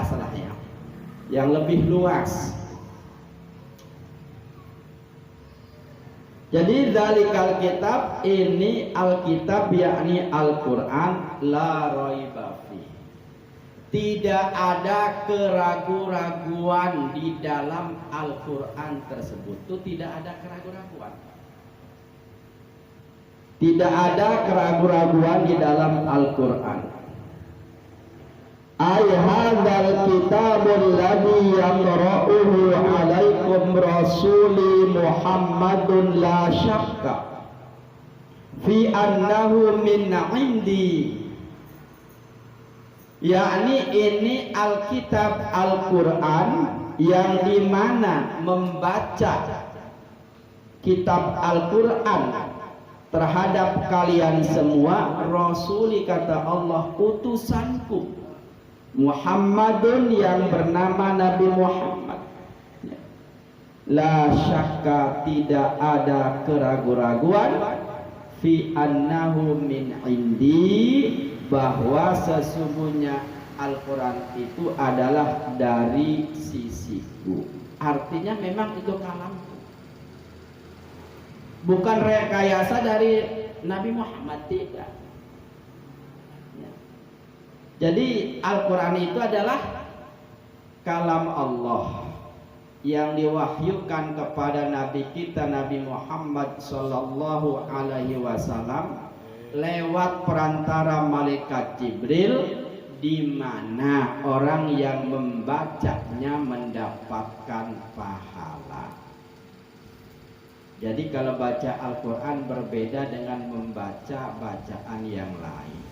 atas lah ya, yang lebih luas. Jadi dzalikal kitab, ini Alkitab yakni Al-Qur'an, la raiba fi. Tidak ada keraguan-raguan di dalam Al-Qur'an tersebut. Itu tidak ada keraguan-raguan. Tidak ada keraguan-raguan di dalam Al-Qur'an. Ay hadzal kitabul ladzi yaqra'uhu 'alaikum rasuli Muhammadun la syakka fi annahu min 'indi. Yakni ini Alkitab Al-Qur'an yang dimana membaca kitab Al-Qur'an terhadap kalian semua, rasuli kata Allah, utusanku Muhammadun yang bernama Nabi Muhammad. La syakka, tidak ada keraguan-raguan, fi annahu min indi, bahwa sesungguhnya Al-Quran itu adalah dari sisiku. Artinya memang itu kalamku, bukan rekayasa dari Nabi Muhammad, tidak. Jadi Al-Quran itu adalah kalam Allah yang diwahyukan kepada Nabi kita Nabi Muhammad Sallallahu Alaihi Wasallam lewat perantara malaikat Jibril, di mana orang yang membacanya mendapatkan pahala. Jadi kalau baca Al-Quran berbeda dengan membaca bacaan yang lain.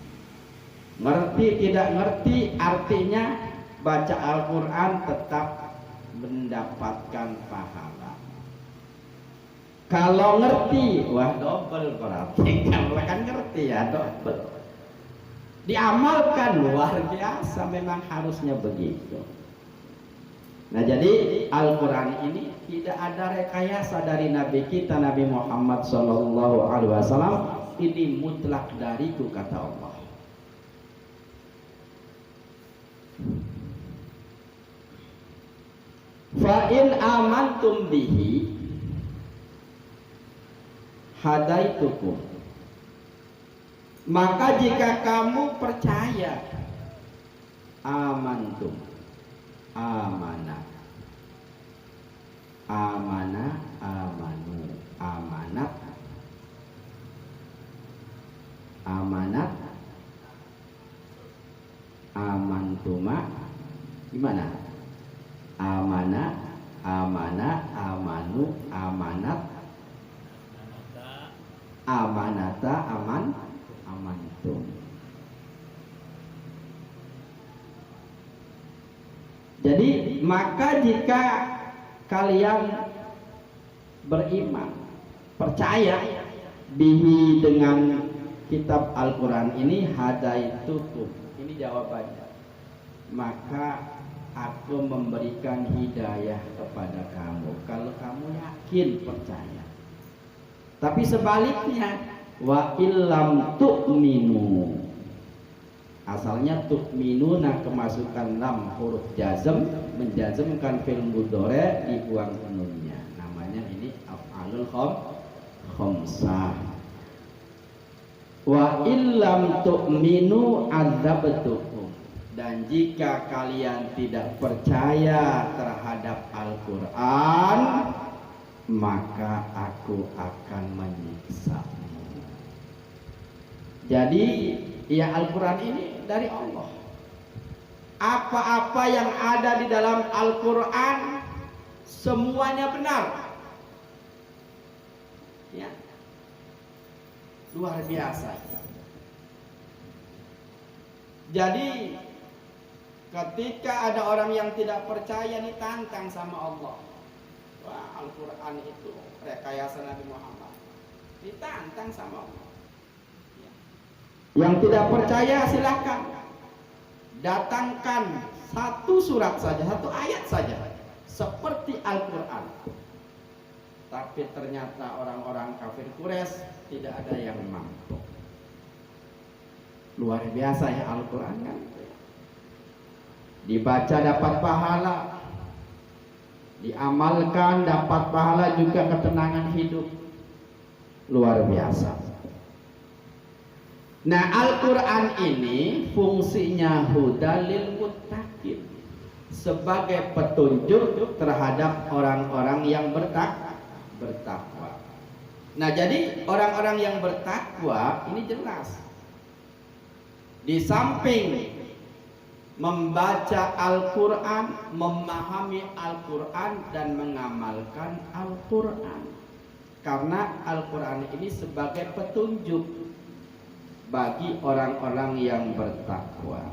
Ngerti tidak ngerti, artinya baca Al-Quran tetap mendapatkan pahala. Kalau ngerti, wah double berarti. Kalau kan ngerti ya double. Diamalkan luar biasa, memang harusnya begitu. Nah jadi Al-Quran ini tidak ada rekayasa dari Nabi kita Nabi Muhammad SAW. Ini mutlak dariku kata Allah. Fa in amantum bihi hadaitukum, maka jika kamu percaya, amantum, amanah, amanah, amanu, amanat, amanat, amantuma, gimana? Amanah, amanah, amanu, amanat, amanata, aman, amantum. Jadi maka jika kalian beriman, percaya bihi dengan kitab Al-Quran ini, hadaitukum, ini jawabannya, maka aku memberikan hidayah kepada kamu kalau kamu yakin percaya. Tapi sebaliknya, wa illam tu'minu, asalnya tu'minu, nah kemasukan lam huruf jazm menjazmkan fi'il mudhari, dibuang nunnya, namanya ini af'alul khamsah. Wa illam tu'minu adzabtukum, dan jika kalian tidak percaya terhadap Al-Quran, maka aku akan menyiksamu. Jadi ya Al-Quran ini dari Allah. Apa-apa yang ada di dalam Al-Quran semuanya benar. Ya, luar biasa. Jadi ketika ada orang yang tidak percaya, nih tantang sama Allah. Wah, Al-Quran itu rekayasa Nabi Muhammad. Ditantang sama Allah. Ya. Yang tidak percaya silahkan datangkan satu surat saja, satu ayat saja, seperti Al-Quran. Tapi ternyata orang-orang kafir Quraisy tidak ada yang mampu. Luar biasa ya Al-Quran kan. dibaca dapat pahala, diamalkan dapat pahala juga ketenangan hidup. Luar biasa. Nah, Al-Quran ini fungsinya hudalil muttaqin, sebagai petunjuk terhadap orang-orang yang bertakwa. Nah, jadi orang-orang yang bertakwa ini jelas, di samping membaca Al-Quran, memahami Al-Quran dan mengamalkan Al-Quran, karena Al-Quran ini sebagai petunjuk bagi orang-orang yang bertakwa.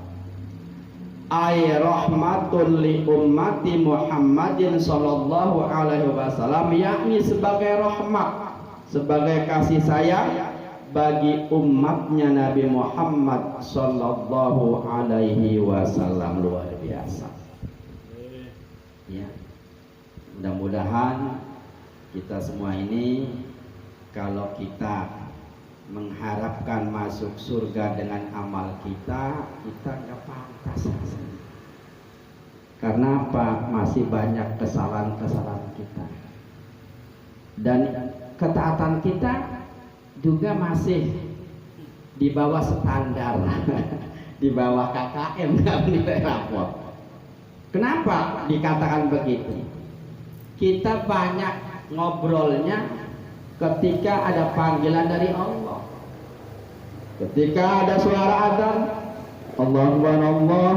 Ay rahmatul li ummati Muhammadin sallallahu alaihi wasallam, yakni sebagai rahmat, sebagai kasih sayang bagi umatnya Nabi Muhammad sallallahu alaihi wasallam. Luar biasa. Ya. Mudah-mudahan kita semua ini, kalau kita mengharapkan masuk surga dengan amal kita nggak pantas rasanya. Karena apa? Masih banyak kesalahan-kesalahan kita, dan ketaatan kita juga masih di bawah standar, di bawah KKM, nilai rapor. Kenapa dikatakan begitu? Kita banyak ngobrolnya ketika ada panggilan dari Allah, ketika ada suara azan, Allahu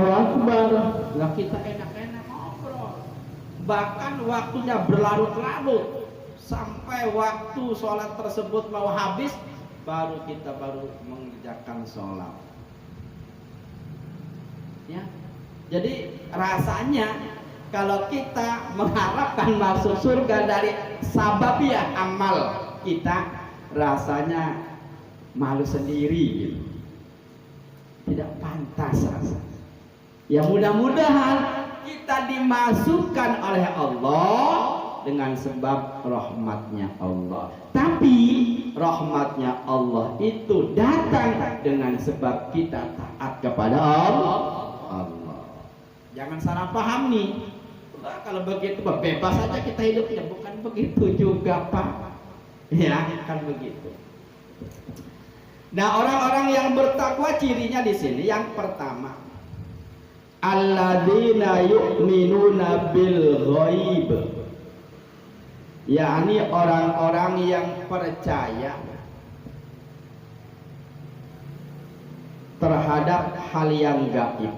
Akbar, lah kita enak-enak ngobrol, bahkan waktunya berlarut-larut sampai waktu sholat tersebut mau habis, kita baru mengerjakan sholat. Ya, jadi rasanya kalau kita mengharapkan masuk surga dari sababiah amal kita, rasanya malu sendiri gitu. Tidak pantas rasanya. Ya, mudah-mudahan kita dimasukkan oleh Allah dengan sebab rahmatnya Allah. Tapi rahmatnya Allah itu datang dengan sebab kita taat kepada Allah. Jangan salah paham nih. Nah, kalau begitu bebas saja kita hidupnya, bukan begitu juga, Pak. Ya, kan begitu. Nah, orang-orang yang bertakwa cirinya di sini yang pertama, alladzina yu'minuna bil ghaib, yakni orang-orang yang percaya terhadap hal yang gaib.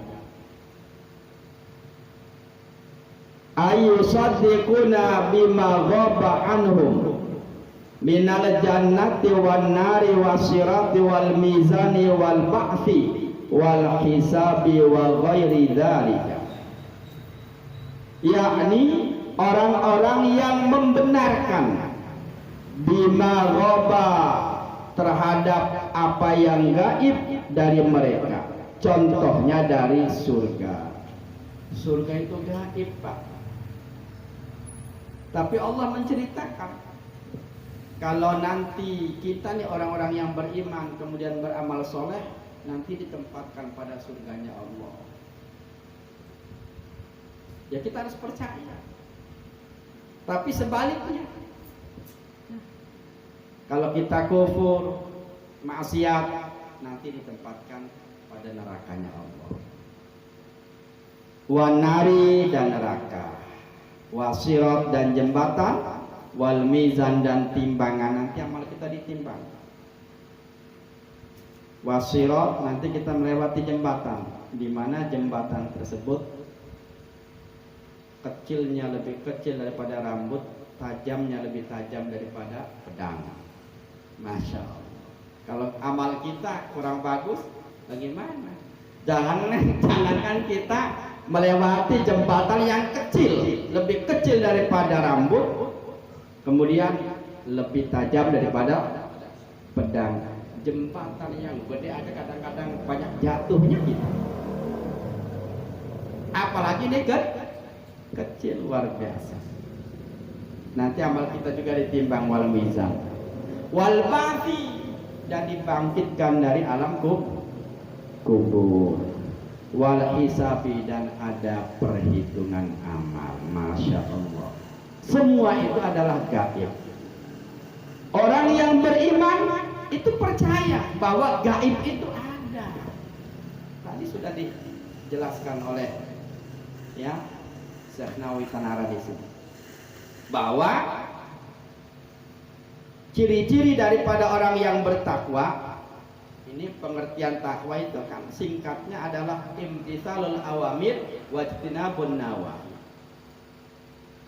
Ayusaddiquna bima ghaba anhum minal jannati wan nari wasirati wal mizani wal ba'thi wal hisabi wa ghairi dzalika, yakni orang-orang yang membenarkan bima ghaba, terhadap apa yang gaib dari mereka. Contohnya dari surga. Surga itu gaib, Pak. Tapi Allah menceritakan, kalau nanti kita nih orang-orang yang beriman kemudian beramal soleh, nanti ditempatkan pada surganya Allah. Ya, kita harus percaya. Tapi sebaliknya, kalau kita kufur, maksiat, nanti ditempatkan pada nerakanya Allah. Wanari dan neraka, wasirat dan jembatan, wal mizan dan timbangan, nanti amal kita ditimbang. Wasirat, nanti kita melewati jembatan, di mana jembatan tersebut kecilnya lebih kecil daripada rambut, tajamnya lebih tajam daripada pedang. Masya Allah. Kalau amal kita kurang bagus, bagaimana? Jangankan kita melewati jembatan yang kecil, lebih kecil daripada rambut, kemudian lebih tajam daripada pedang. Jembatan yang gede aja kadang-kadang banyak jatuhnya kita, apalagi ini kecil, luar biasa. Nanti amal kita juga ditimbang, wal mizan wal ba'thi, dan dibangkitkan dari alam kubur. wal hisabi, dan ada perhitungan amal. Masya Allah, semua itu adalah gaib. Orang yang beriman itu percaya bahwa gaib itu ada. Tadi sudah dijelaskan oleh Syekh Nawawi Tanara di sini bahwa ciri-ciri daripada orang yang bertakwa, ini pengertian takwa itu kan singkatnya adalah imtitsalul awamir wajtinabun nawahi,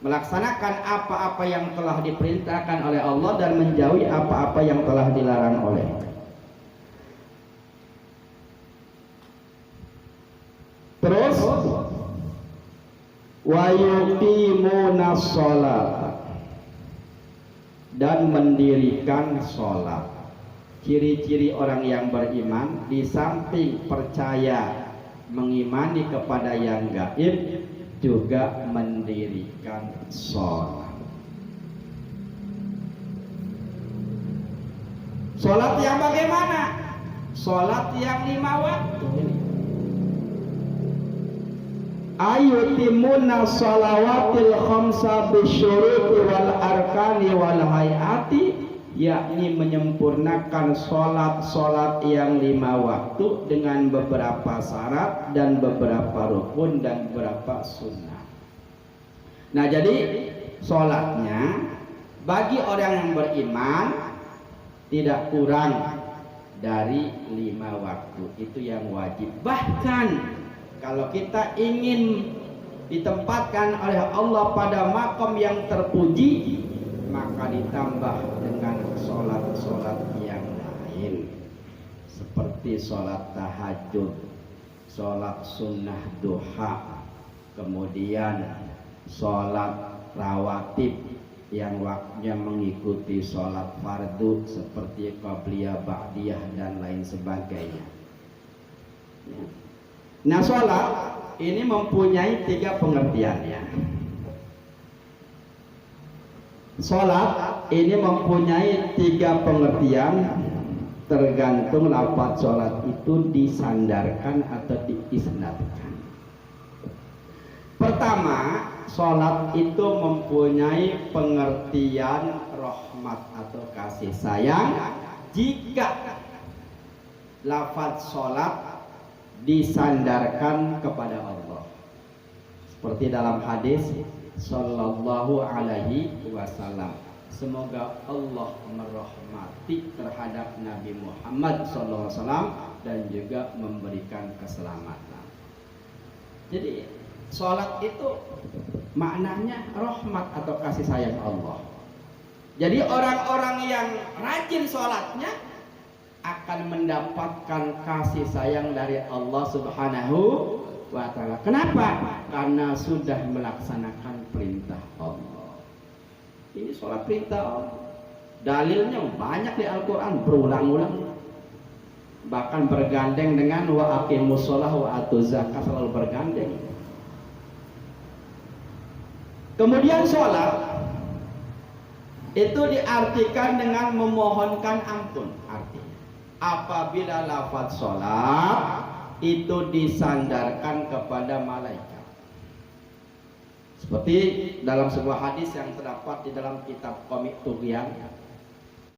melaksanakan apa-apa yang telah diperintahkan oleh Allah dan menjauhi apa-apa yang telah dilarang oleh. Terus wa yuqimuna shalat, dan mendirikan sholat. Ciri-ciri orang yang beriman di samping percaya mengimani kepada yang gaib, juga mendirikan sholat. Sholat yang bagaimana? Sholat yang 5 waktu. Ayutimuna shalawatil khamsa bisyuruti wal arkani wal hayati, yakni menyempurnakan sholat yang 5 waktu dengan beberapa syarat dan beberapa rukun dan beberapa sunnah. Nah, jadi sholatnya bagi orang yang beriman tidak kurang dari 5 waktu, itu yang wajib. Bahkan kalau kita ingin ditempatkan oleh Allah pada makom yang terpuji, maka ditambah dengan sholat-sholat yang lain, seperti sholat tahajud, sholat sunnah duha, kemudian sholat rawatib yang waktunya mengikuti sholat fardu seperti qabliyah, ba'diyah, dan lain sebagainya. Nah, sholat ini mempunyai 3 pengertiannya. Sholat ini mempunyai 3 pengertian, tergantung lafaz sholat itu disandarkan atau diisnadkan. Pertama, sholat itu mempunyai pengertian rahmat atau kasih sayang jika lafaz sholat disandarkan kepada Allah, seperti dalam hadis sallallahu alaihi wasallam, semoga Allah merahmati terhadap Nabi Muhammad sallallahu alaihi wasallam dan juga memberikan keselamatan. Jadi sholat itu maknanya rahmat atau kasih sayang Allah. Jadi orang-orang yang rajin sholatnya akan mendapatkan kasih sayang dari Allah Subhanahu wa ta'ala. Kenapa? Karena sudah melaksanakan perintah Allah. Ini sholat perintah Allah. Dalilnya banyak di Al-Quran, berulang-ulang. Bahkan bergandeng dengan wa aqimus sholah wa atuz zakah, selalu bergandeng. Kemudian sholat itu diartikan dengan memohonkan ampun. Artinya apabila lafaz sholat itu disandarkan kepada malaikat, seperti dalam sebuah hadis yang terdapat di dalam kitab Komik Tughyan